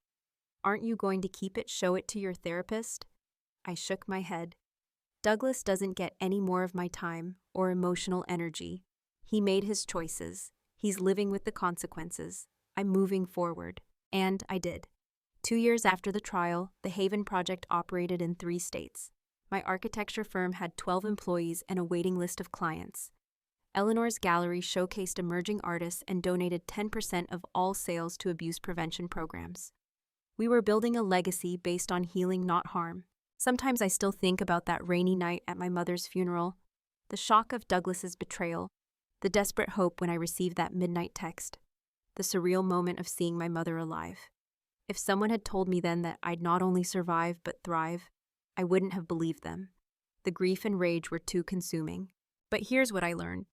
Aren't you going to keep it, show it to your therapist? I shook my head. Douglas doesn't get any more of my time or emotional energy. He made his choices. He's living with the consequences. I'm moving forward. And I did. 2 years after the trial, the Haven Project operated in 3 states. My architecture firm had 12 employees and a waiting list of clients. Eleanor's gallery showcased emerging artists and donated 10% of all sales to abuse prevention programs. We were building a legacy based on healing, not harm. Sometimes I still think about that rainy night at my mother's funeral, the shock of Douglas's betrayal, the desperate hope when I received that midnight text, the surreal moment of seeing my mother alive. If someone had told me then that I'd not only survive but thrive, I wouldn't have believed them. The grief and rage were too consuming. But here's what I learned.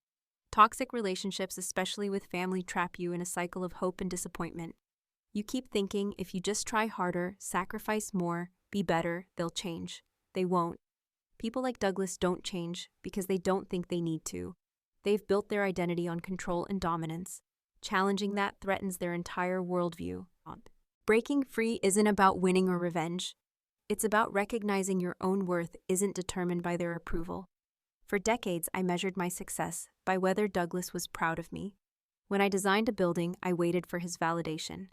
Toxic relationships, especially with family, trap you in a cycle of hope and disappointment. You keep thinking if you just try harder, sacrifice more, be better, they'll change. They won't. People like Douglas don't change because they don't think they need to. They've built their identity on control and dominance. Challenging that threatens their entire worldview. Breaking free isn't about winning or revenge. It's about recognizing your own worth isn't determined by their approval. For decades, I measured my success by whether Douglas was proud of me. When I designed a building, I waited for his validation.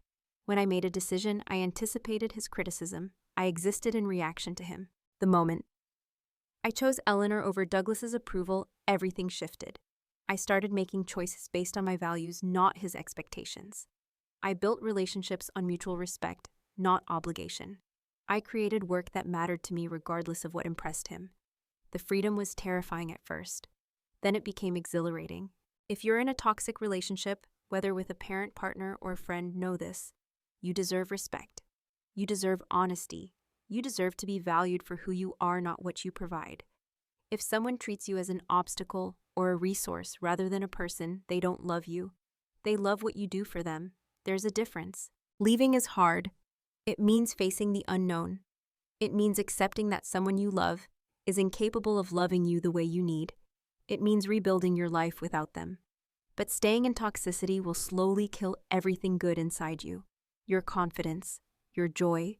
When I made a decision, I anticipated his criticism. I existed in reaction to him. The moment I chose Eleanor over Douglas's approval, everything shifted. I started making choices based on my values, not his expectations. I built relationships on mutual respect, not obligation. I created work that mattered to me regardless of what impressed him. The freedom was terrifying at first. Then it became exhilarating. If you're in a toxic relationship, whether with a parent, partner, or friend, know this. You deserve respect. You deserve honesty. You deserve to be valued for who you are, not what you provide. If someone treats you as an obstacle or a resource rather than a person, they don't love you. They love what you do for them. There's a difference. Leaving is hard. It means facing the unknown. It means accepting that someone you love is incapable of loving you the way you need. It means rebuilding your life without them. But staying in toxicity will slowly kill everything good inside you. Your confidence, your joy,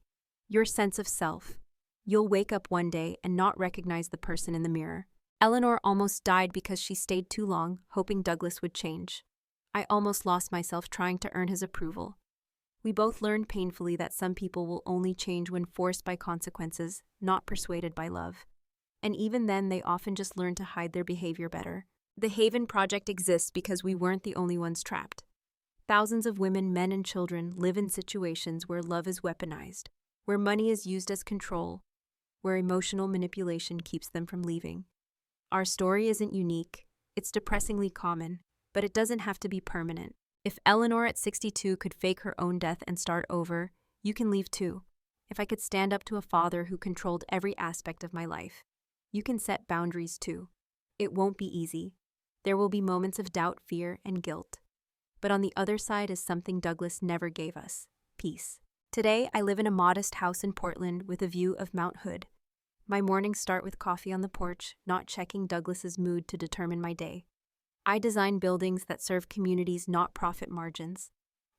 your sense of self. You'll wake up one day and not recognize the person in the mirror. Eleanor almost died because she stayed too long, hoping Douglas would change. I almost lost myself trying to earn his approval. We both learned painfully that some people will only change when forced by consequences, not persuaded by love. And even then, they often just learn to hide their behavior better. The Haven Project exists because we weren't the only ones trapped. Thousands of women, men, and children live in situations where love is weaponized, where money is used as control, where emotional manipulation keeps them from leaving. Our story isn't unique, it's depressingly common, but it doesn't have to be permanent. If Eleanor at 62 could fake her own death and start over, you can leave too. If I could stand up to a father who controlled every aspect of my life, you can set boundaries too. It won't be easy. There will be moments of doubt, fear, and guilt. But on the other side is something Douglas never gave us: peace. Today, I live in a modest house in Portland with a view of Mount Hood. My mornings start with coffee on the porch, not checking Douglas's mood to determine my day. I design buildings that serve communities, not profit margins.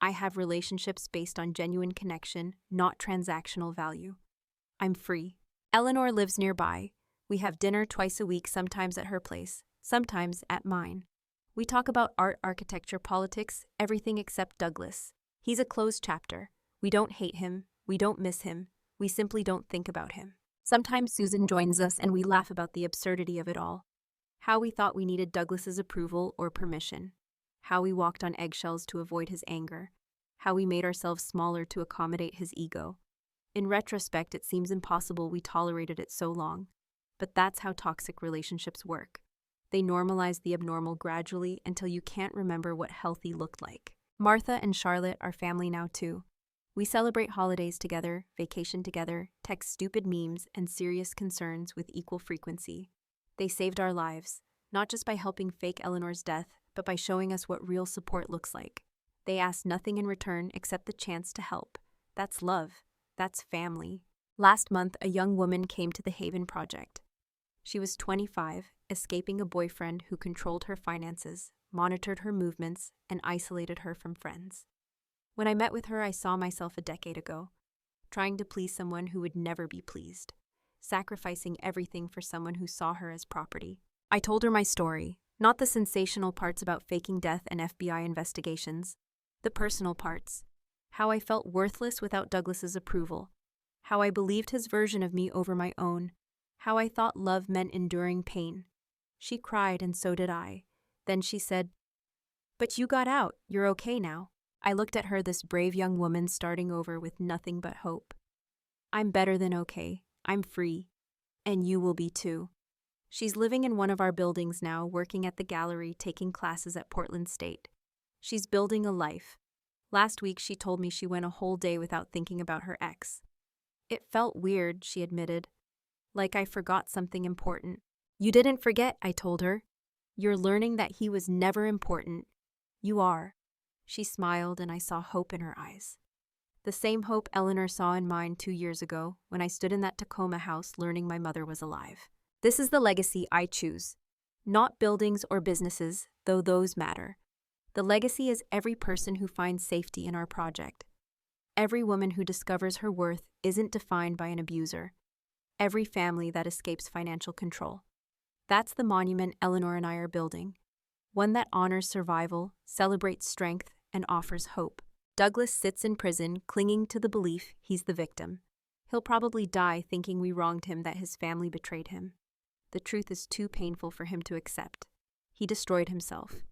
I have relationships based on genuine connection, not transactional value. I'm free. Eleanor lives nearby. We have dinner twice a week, sometimes at her place, sometimes at mine. We talk about art, architecture, politics, everything except Douglas. He's a closed chapter. We don't hate him. We don't miss him. We simply don't think about him. Sometimes Susan joins us and we laugh about the absurdity of it all. How we thought we needed Douglas's approval or permission. How we walked on eggshells to avoid his anger. How we made ourselves smaller to accommodate his ego. In retrospect, it seems impossible we tolerated it so long. But that's how toxic relationships work. They normalize the abnormal gradually until you can't remember what healthy looked like. Martha and Charlotte are family now too. We celebrate holidays together, vacation together, text stupid memes and serious concerns with equal frequency. They saved our lives, not just by helping fake Eleanor's death, but by showing us what real support looks like. They asked nothing in return except the chance to help. That's love. That's family. Last month, a young woman came to the Haven Project. She was 25, escaping a boyfriend who controlled her finances, monitored her movements, and isolated her from friends. When I met with her, I saw myself a decade ago, trying to please someone who would never be pleased, sacrificing everything for someone who saw her as property. I told her my story, not the sensational parts about faking death and FBI investigations, the personal parts, how I felt worthless without Douglas's approval, how I believed his version of me over my own, how I thought love meant enduring pain. She cried, and so did I. Then she said, "But you got out. You're okay now." I looked at her, this brave young woman starting over with nothing but hope. I'm better than okay. I'm free. And you will be too. She's living in one of our buildings now, working at the gallery, taking classes at Portland State. She's building a life. Last week, she told me she went a whole day without thinking about her ex. It felt weird, she admitted. Like I forgot something important. You didn't forget, I told her. You're learning that he was never important. You are. She smiled, and I saw hope in her eyes. The same hope Eleanor saw in mine 2 years ago when I stood in that Tacoma house learning my mother was alive. This is the legacy I choose. Not buildings or businesses, though those matter. The legacy is every person who finds safety in our project. Every woman who discovers her worth isn't defined by an abuser. Every family that escapes financial control. That's the monument Eleanor and I are building. One that honors survival, celebrates strength, and offers hope. Douglas sits in prison, clinging to the belief he's the victim. He'll probably die thinking we wronged him, that his family betrayed him. The truth is too painful for him to accept. He destroyed himself.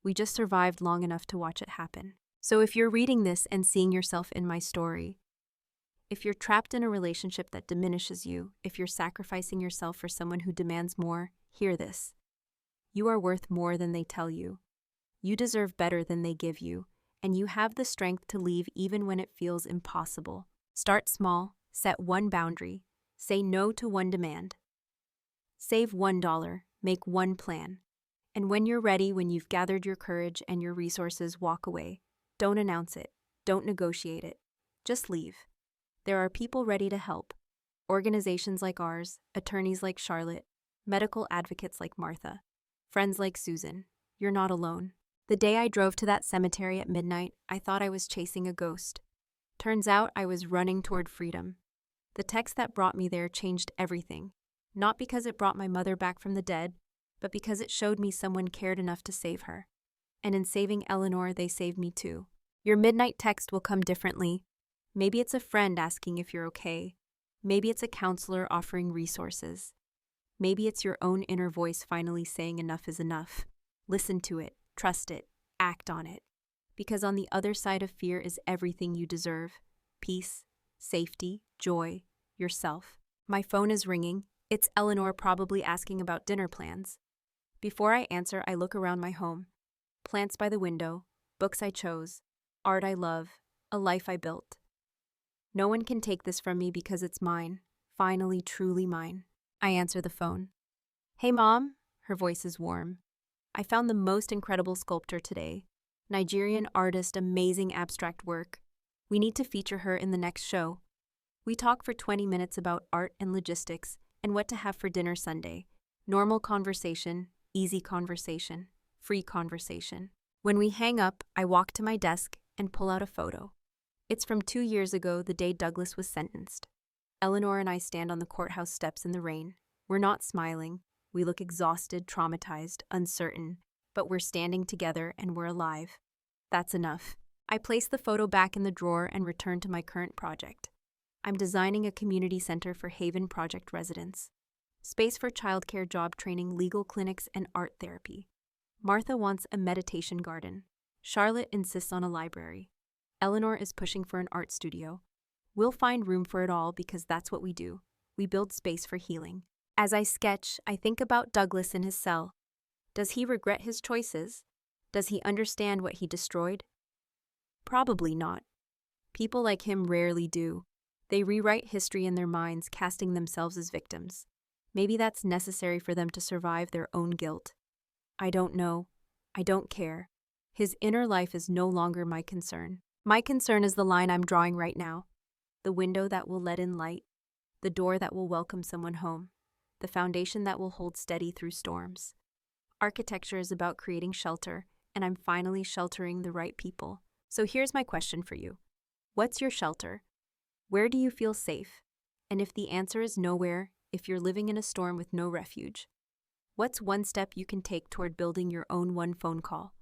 We just survived long enough to watch it happen. So if you're reading this and seeing yourself in my story, if you're trapped in a relationship that diminishes you, if you're sacrificing yourself for someone who demands more, hear this. You are worth more than they tell you. You deserve better than they give you, and you have the strength to leave even when it feels impossible. Start small, set one boundary, say no to one demand. Save $1, make one plan. And when you're ready, when you've gathered your courage and your resources, walk away. Don't announce it. Don't negotiate it. Just leave. There are people ready to help. Organizations like ours, attorneys like Charlotte, medical advocates like Martha, friends like Susan. You're not alone. The day I drove to that cemetery at midnight, I thought I was chasing a ghost. Turns out I was running toward freedom. The text that brought me there changed everything. Not because it brought my mother back from the dead, but because it showed me someone cared enough to save her. And in saving Eleanor, they saved me too. Your midnight text will come differently. Maybe it's a friend asking if you're okay. Maybe it's a counselor offering resources. Maybe it's your own inner voice finally saying enough is enough. Listen to it, trust it, act on it. Because on the other side of fear is everything you deserve: peace, safety, joy, yourself. My phone is ringing. It's Eleanor, probably asking about dinner plans. Before I answer, I look around my home. Plants by the window, books I chose, art I love, a life I built. No one can take this from me because it's mine, finally, truly mine. I answer the phone. Hey, Mom. Her voice is warm. I found the most incredible sculptor today. Nigerian artist, amazing abstract work. We need to feature her in the next show. We talk for 20 minutes about art and logistics and what to have for dinner Sunday. Normal conversation, easy conversation, free conversation. When we hang up, I walk to my desk and pull out a photo. It's from 2 years ago, the day Douglas was sentenced. Eleanor and I stand on the courthouse steps in the rain. We're not smiling. We look exhausted, traumatized, uncertain, but we're standing together and we're alive. That's enough. I place the photo back in the drawer and return to my current project. I'm designing a community center for Haven Project residents. Space for childcare, job training, legal clinics, and art therapy. Martha wants a meditation garden. Charlotte insists on a library. Eleanor is pushing for an art studio. We'll find room for it all because that's what we do. We build space for healing. As I sketch, I think about Douglas in his cell. Does he regret his choices? Does he understand what he destroyed? Probably not. People like him rarely do. They rewrite history in their minds, casting themselves as victims. Maybe that's necessary for them to survive their own guilt. I don't know. I don't care. His inner life is no longer my concern. My concern is the line I'm drawing right now. The window that will let in light. The door that will welcome someone home. The foundation that will hold steady through storms. Architecture is about creating shelter, and I'm finally sheltering the right people. So here's my question for you. What's your shelter? Where do you feel safe? And if the answer is nowhere, if you're living in a storm with no refuge, what's one step you can take toward building your own one phone call?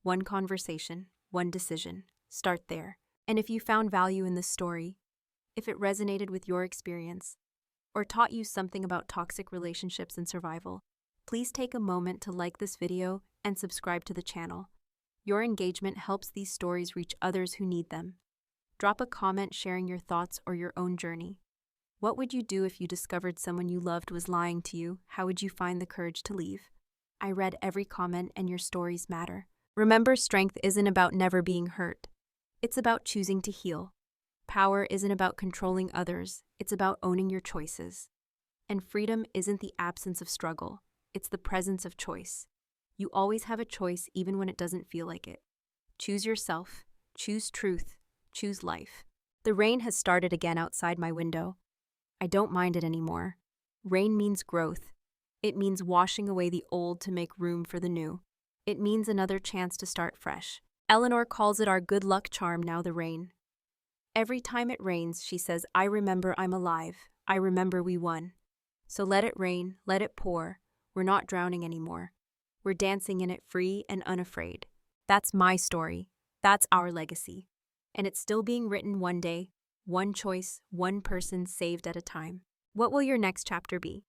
One conversation, one decision. Start there. And if you found value in this story, if it resonated with your experience, or taught you something about toxic relationships and survival, please take a moment to like this video and subscribe to the channel. Your engagement helps these stories reach others who need them. Drop a comment sharing your thoughts or your own journey. What would you do if you discovered someone you loved was lying to you? How would you find the courage to leave? I read every comment and your stories matter. Remember, strength isn't about never being hurt. It's about choosing to heal. Power isn't about controlling others, it's about owning your choices. And freedom isn't the absence of struggle, it's the presence of choice. You always have a choice even when it doesn't feel like it. Choose yourself, choose truth, choose life. The rain has started again outside my window. I don't mind it anymore. Rain means growth. It means washing away the old to make room for the new. It means another chance to start fresh. Eleanor calls it our good luck charm now, the rain. Every time it rains, she says, I remember I'm alive. I remember we won. So let it rain, let it pour. We're not drowning anymore. We're dancing in it free and unafraid. That's my story. That's our legacy. And it's still being written one day, one choice, one person saved at a time. What will your next chapter be?